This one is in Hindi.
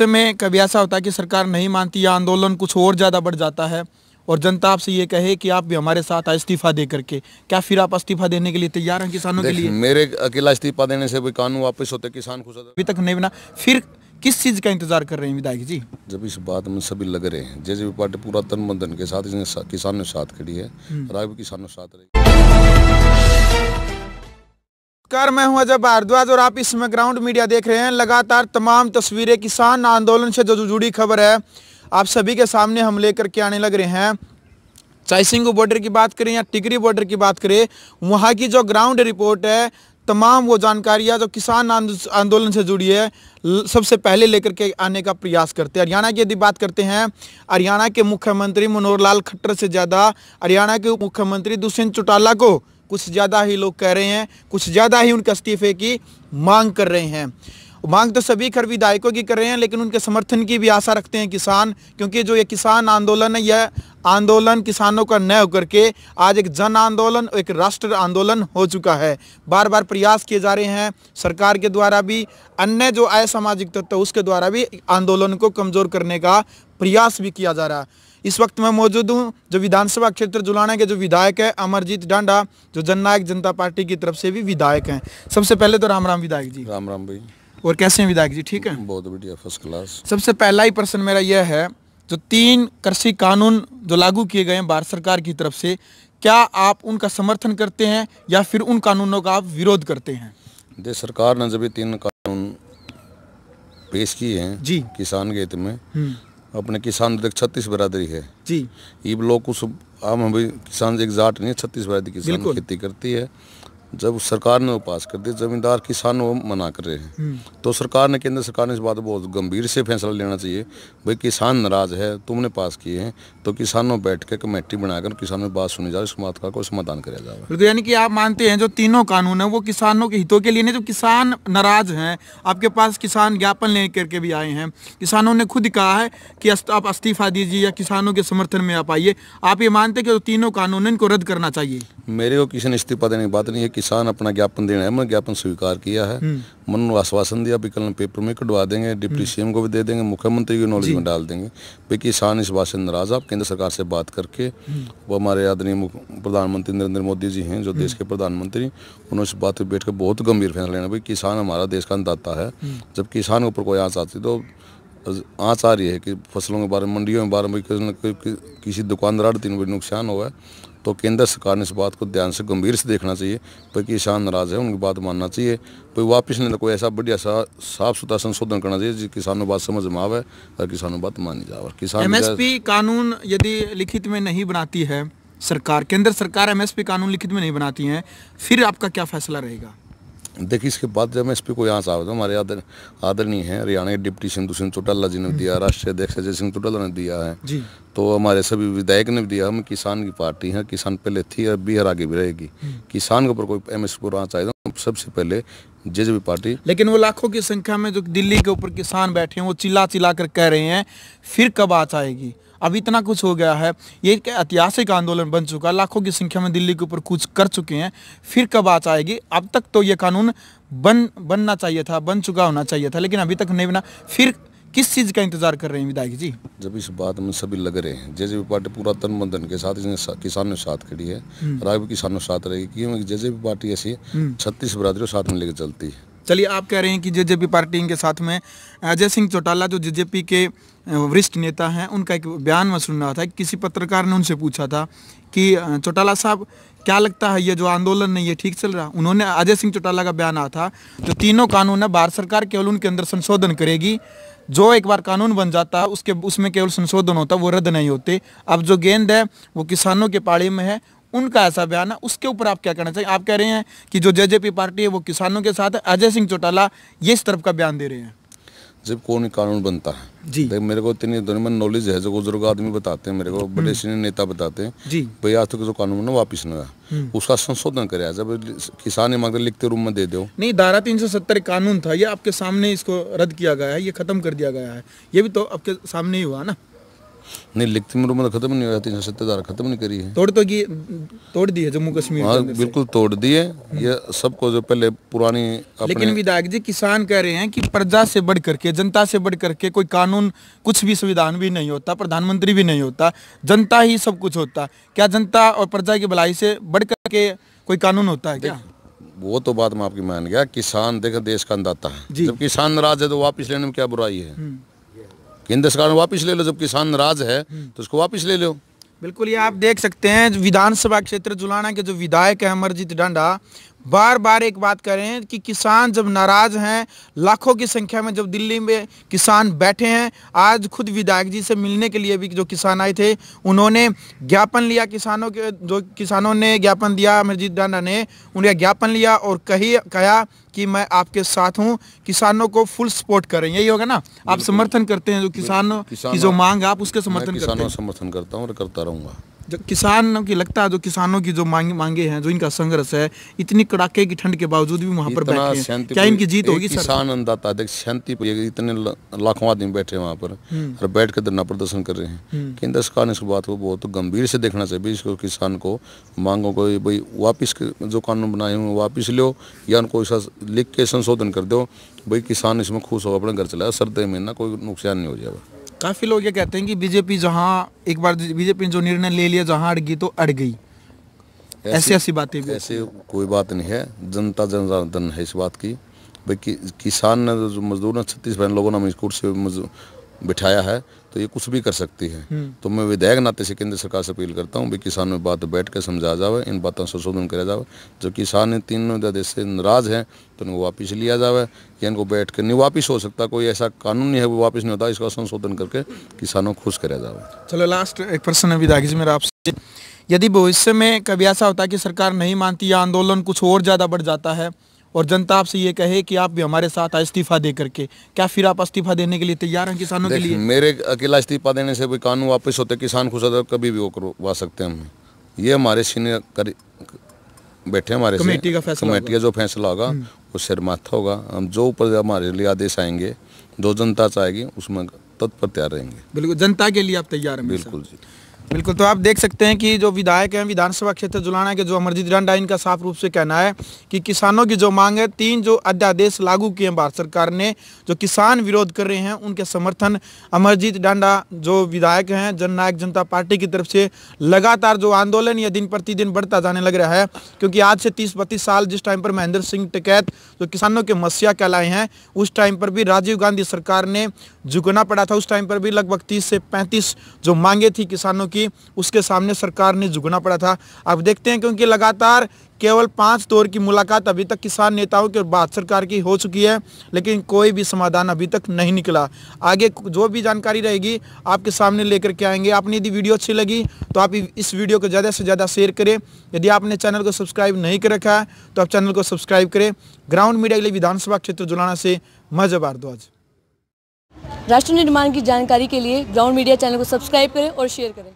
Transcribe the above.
में कभी ऐसा होता है कि सरकार नहीं मानती या आंदोलन कुछ और ज़्यादा बढ़ जाता है और जनता आपसे ये कहे कि आप भी हमारे साथ इस्तीफा दे करके, क्या फिर आप इस्तीफा देने के लिए तैयार हैं किसानों के लिए? मेरे अकेला इस्तीफा देने से कोई कानून वापस होते किसान खुश होता। अभी तक नहीं बना, फिर किस चीज़ का इंतजार कर रहे हैं विधायक जी? जब इस बात में सभी लग रहे हैं, जेजेपी पार्टी पूरा तन मन धन के साथ इसने किसानों के साथ खड़ी है और आगे भी किसानों के साथ रहेगी। मैं हूं अजय भारद्वाज और आप इसमें ग्राउंड मीडिया देख रहे हैं। लगातार तमाम तस्वीरें किसान आंदोलन से जो जुड़ी खबर है आप सभी के सामने हम लेकर के आने लग रहे हैं। चाहे सिंगू बॉर्डर की बात करें या टिकरी बॉर्डर की बात करें, वहां की जो ग्राउंड रिपोर्ट है, तमाम वो जानकारियां जो किसान आंदोलन से जुड़ी है, सबसे पहले लेकर के आने का प्रयास करते हैं। हरियाणा की यदि बात करते हैं, हरियाणा के मुख्यमंत्री मनोहर लाल खट्टर से ज़्यादा हरियाणा के उप मुख्यमंत्री दुष्यंत चौटाला को कुछ ज़्यादा ही लोग कह रहे हैं, कुछ ज़्यादा ही उनके इस्तीफे की मांग कर रहे हैं। मांग तो सभी खैर विधायकों की कर रहे हैं, लेकिन उनके समर्थन की भी आशा रखते हैं किसान, क्योंकि जो ये किसान आंदोलन है, यह आंदोलन किसानों का न होकर के आज एक जन आंदोलन, एक राष्ट्र आंदोलन हो चुका है। बार बार प्रयास किए जा रहे हैं सरकार के द्वारा भी, अन्य जो असामाजिक तत्व उसके द्वारा भी आंदोलन को कमज़ोर करने का प्रयास भी किया जा रहा है। इस वक्त मैं मौजूद हूं जो विधानसभा क्षेत्र जुलाना के जो विधायक है अमरजीत डांडा, जो जननायक जनता पार्टी की तरफ से भी विधायक हैं। सबसे पहले तो राम राम विधायक जी। राम राम भाई। और कैसे हैं विधायक जी? ठीक है, बहुत बढ़िया, फर्स्ट क्लास। सबसे पहला ही प्रश्न मेरा यह है, जो 3 कृषि कानून जो लागू किए गए हैं भारत सरकार की तरफ से, क्या आप उनका समर्थन करते हैं या फिर उन कानूनों का आप विरोध करते हैं? देश सरकार ने जब ये 3 कानून पेश किए हैं जी किसान के हित में, अपने किसान तक 36 बरादरी है जी, ये लोग कुछ आम भाई किसान एक जाट नहीं है, 36 बरादरी किसान खेती करती है। जब सरकार ने वो पास कर दिया, जमींदार किसान वो मना कर रहे हैं, तो सरकार ने, केंद्र सरकार ने इस बात बहुत गंभीर से फैसला लेना चाहिए। भाई किसान नाराज है, तुमने पास किए हैं तो किसानों बैठ के कमेटी बनाकर किसानों की बात सुनी जाए, इस बात का कोई समाधान किया जाए। तो यानी कि आप मानते हैं जो तीनों कानून है वो किसानों के हितों के लिए नहीं, जो किसान नाराज हैं, आपके पास किसान ज्ञापन लेकर के भी आए हैं, किसानों ने खुद कहा है कि आप इस्तीफा दीजिए या किसानों के समर्थन में आप आइए, आप ये मानते हैं कि जो तीनों कानून इनको रद्द करना चाहिए? मेरे को किसी ने इस्तीफा देने की बात नहीं है, किसान अपना ज्ञापन देना है, मैं ज्ञापन स्वीकार किया है, मन आश्वासन दिया, कल पेपर में कटवा देंगे, डिप्टी सीएम को भी दे देंगे, मुख्यमंत्री की नॉलेज में डाल देंगे। भाई किसान इस बात से नाराज, आप केंद्र सरकार से बात करके, वो हमारे आदरणीय प्रधानमंत्री नरेंद्र मोदी जी हैं जो देश के प्रधानमंत्री, उन्होंने इस बात पर बैठ कर बहुत गंभीर फैसला लेना। भाई किसान हमारा देश का अन्नदाता है, जब किसान के ऊपर कोई आँच आती तो आँच आ रही है कि फसलों के बारे में, मंडियों के बारे में किसी दुकानदार 3 बजे नुकसान हुआ है, तो केंद्र सरकार ने इस बात को ध्यान से गंभीर से देखना चाहिए। पर किसान नाराज है, उनकी बात मानना चाहिए, कोई वापस नहीं तो कोई ऐसा बढ़िया साफ सुथरा संशोधन करना चाहिए जो किसानों बात समझ में आवे और किसानों बात मानी जाए। किसान एमएसपी कानून यदि लिखित में नहीं बनाती है सरकार, केंद्र सरकार एमएसपी कानून लिखित में नहीं बनाती है, फिर आपका क्या फैसला रहेगा? देखिए, इसके बाद जब एमएसपी को यहाँ से आवे तो हमारे आदरणीय है हरियाणा के डिप्टी सीएम दुष्यंत चौटाला जी ने दिया, राष्ट्रीय अध्यक्ष अजय सिंह चौटाला ने दिया है जी, तो हमारे सभी विधायक ने भी दिया। हम किसान की पार्टी है, किसान पहले थी और भी आगे भी रहेगी। किसान के ऊपर कोई एमएसपी को आना चाहिए तो सबसे पहले जेजेपी पार्टी। लेकिन वो लाखों की संख्या में जो दिल्ली के ऊपर किसान बैठे हैं वो चिल्ला चिल्ला कर कह रहे हैं फिर कब आ जाएगी? अब इतना कुछ हो गया है, ये एक ऐतिहासिक आंदोलन बन चुका, लाखों की संख्या में दिल्ली के ऊपर कुछ कर चुके हैं, फिर कब आ जाएगी? अब तक तो ये कानून बनना चाहिए था, बन चुका होना चाहिए था, लेकिन अभी तक नहीं बना, फिर किस चीज़ का इंतजार कर रहे हैं विधायक जी? जब इस बात में सभी लग रहे हैं, जेजेपी पार्टी पूरा तन मन धन के साथ किसानों के साथ खड़ी है और आगे भी किसानों के साथ रहेगी, क्योंकि जेजेपी पार्टी ऐसी 36 बरादरियों साथ में लेकर चलती है। चलिए, आप कह रहे हैं कि जेजेपी पार्टी के साथ में अजय सिंह चौटाला जो जेजेपी के वरिष्ठ नेता हैं, उनका एक बयान मैं सुन रहा था, किसी पत्रकार ने उनसे पूछा था कि चौटाला साहब क्या लगता है ये जो आंदोलन है ये ठीक चल रहा? उन्होंने, अजय सिंह चौटाला का बयान आया था, जो तीनों कानून है भारत सरकार केवल उनके अंदर संशोधन करेगी, जो एक बार कानून बन जाता है उसमें केवल संशोधन होता है, वो रद्द नहीं होते। अब जो गेंद है वो किसानों के पाड़ी में है, उनका ऐसा बयान है, उसके ऊपर आप क्या कहना चाहिए? आप कह रहे हैं कि जो जेजेपी पार्टी है वो किसानों के साथ है, अजय सिंह चौटाला ये इस तरफ का बयान दे रहे हैं। जब कोई कानून बनता है जी, मेरे को इतनी नॉलेज है, जो बुजुर्ग आदमी बताते हैं, मेरे को बड़े सीनियर नेता बताते हैं जी, भाई आज तक जो कानून है वापिस न आया, उसका संशोधन करे। जब किसान मांगते लिखते रूप में दे दो। नहीं, धारा 370 कानून था, ये आपके सामने इसको रद्द किया गया है, ये खत्म कर दिया गया है, ये भी तो आपके सामने ही हुआ ना? नहीं, लिखती में तो खत्म नहीं हुआ, 370 धारा खत्म नहीं करी है, तोड़ दी है जम्मू कश्मीर। हाँ बिल्कुल तोड़ दी है। ये सबको जो पहले पुरानी लेकिन विधायक जी, किसान कह रहे हैं कि प्रजा से बढ़ करके, जनता से बढ़ करके कोई कानून, कुछ भी संविधान भी नहीं होता, प्रधानमंत्री भी नहीं होता, जनता ही सब कुछ होता। क्या जनता और प्रजा की भलाई से बढ़ करके कोई कानून होता है क्या? वो तो बात मैं आपकी मान गया। किसान देखो देश का अन्नदाता है, जब किसान नाराज है तो वापस लेने में क्या बुराई है? केंद्र सरकार ने वापस ले लो, जब किसान नाराज है तो उसको वापस ले लो। बिल्कुल, ये आप देख सकते हैं विधानसभा क्षेत्र जुलाना के जो विधायक है अमरजीत डांडा बार बार एक बात कर रहे हैं कि किसान जब नाराज हैं, लाखों की संख्या में जब दिल्ली में किसान बैठे हैं, आज खुद विधायक जी से मिलने के लिए भी जो किसान आए थे, उन्होंने ज्ञापन लिया, किसानों के जो किसानों ने ज्ञापन दिया, अमरजीत डांडा ने उन्हें ज्ञापन लिया और कहा कि मैं आपके साथ हूं, किसानों को फुल सपोर्ट करें। यही होगा ना, आप समर्थन करते हैं जो किसानों की जो मांग है, आप उसके समर्थन करते हैं? किसानों समर्थन करता हूँ और करता रहूंगा। जो किसानों की लगता है, जो किसानों की जो मांगे हैं, जो इनका संघर्ष है, इतनी कड़ाके की ठंड के बावजूद भी वहां पर बैठे हैं, क्या इनकी जीत होगी? किसान अन्नदाता देख शांति, इतने लाखों आदमी बैठे वहाँ पर और बैठ कर धरना प्रदर्शन कर रहे हैं। केंद्र सरकार ने इस बात को बहुत गंभीर से देखना चाहिए। इसको किसान को मांगों को भाई वापिस जो कानून बनाए हुए वापिस लो, या उनको ऐसा लिख के संशोधन कर दो भाई किसान इसमें खुश हो अपने घर चलाए, सर्दी में ना कोई नुकसान नहीं हो जाएगा। काफ़ी लोग ये कहते हैं कि बीजेपी जहां एक बार बीजेपी ने जो निर्णय ले लिया, जहां अड़ गई तो अड़ गई, ऐसी बातें भी। ऐसे कोई बात नहीं है, जनता जनार्दन है इस बात की। भाई किसान ने जो मजदूर ने 36 लोगों ने कुर्सी बिठाया है, तो ये कुछ भी कर सकती है। तो मैं विधायक नाते से केंद्र सरकार से अपील करता हूँ भाई किसान में बात बैठ कर समझा जाए, इन बातों संशोधन किया जाए। जो किसान 3 देश से नाराज हैं तो इनको वापस लिया जाए, या इनको बैठ कर नहीं वापस हो सकता, कोई ऐसा कानून नहीं है वो वापस नहीं होता, इसका संशोधन करके किसानों को खुश कराया जाए। चलो लास्ट एक प्रश्न है विधायक जी मेरा आपसे, यदि भविष्य में कभी ऐसा होता है कि सरकार नहीं मानती या आंदोलन कुछ और ज़्यादा बढ़ जाता है और जनता आपसे ये कहे कि आप भी हमारे साथ इस्तीफा दे करके, क्या फिर आप इस्तीफा देने के लिए तैयार हैं किसानों के लिए? मेरे अकेला इस्तीफा देने से कोई कानून वापस होते, किसान खुश होते, कभी भी वो करवा सकते हैं हम। ये हमारे सीनियर बैठे हमारे कमेटी का जो फैसला होगा वो सिर माथा होगा। हम जो ऊपर हमारे लिए आदेश आएंगे, जो जनता चाहेगी उसमें तत्पर तैयार रहेंगे। बिल्कुल, जनता के लिए आप तैयार हैं? बिल्कुल जी, बिल्कुल। तो आप देख सकते हैं कि जो विधायक हैं विधानसभा क्षेत्र जुलाना के जो अमरजीत डांडा, इनका साफ रूप से कहना है कि किसानों की जो मांग है, 3 जो अध्यादेश लागू किए हैं भारत सरकार ने, जो किसान विरोध कर रहे हैं, उनके समर्थन अमरजीत डांडा जो विधायक हैं जननायक जनता पार्टी की तरफ से लगातार जो आंदोलन यह दिन प्रतिदिन बढ़ता जाने लग रहा है। क्योंकि आज से 30-32 साल जिस टाइम पर महेंद्र सिंह टिकैत जो किसानों के मसीहा कहलाए हैं, उस टाइम पर भी राजीव गांधी सरकार ने झुकना पड़ा था। उस टाइम पर भी लगभग 30 से 35 जो मांगे थी किसानों की, उसके सामने सरकार ने झुकना पड़ा था। अब देखते हैं, क्योंकि लगातार केवल 5 दौर की मुलाकात अभी तक किसान नेताओं के और भारत सरकार की हो चुकी है, लेकिन कोई भी समाधान अभी तक नहीं निकला। आगे जो भी जानकारी रहेगी आपके सामने लेकर के आएंगे। आपने यदि वीडियो अच्छी लगी तो आप इस वीडियो को ज़्यादा से ज़्यादा शेयर करें। यदि आपने चैनल को सब्सक्राइब नहीं कर रखा है तो आप चैनल को सब्सक्राइब करें। ग्राउंड मीडिया के लिए विधानसभा क्षेत्र जुलाना से मजहब भारद्वाज। राष्ट्र निर्माण की जानकारी के लिए ग्राउंड मीडिया चैनल को सब्सक्राइब करें और शेयर करें।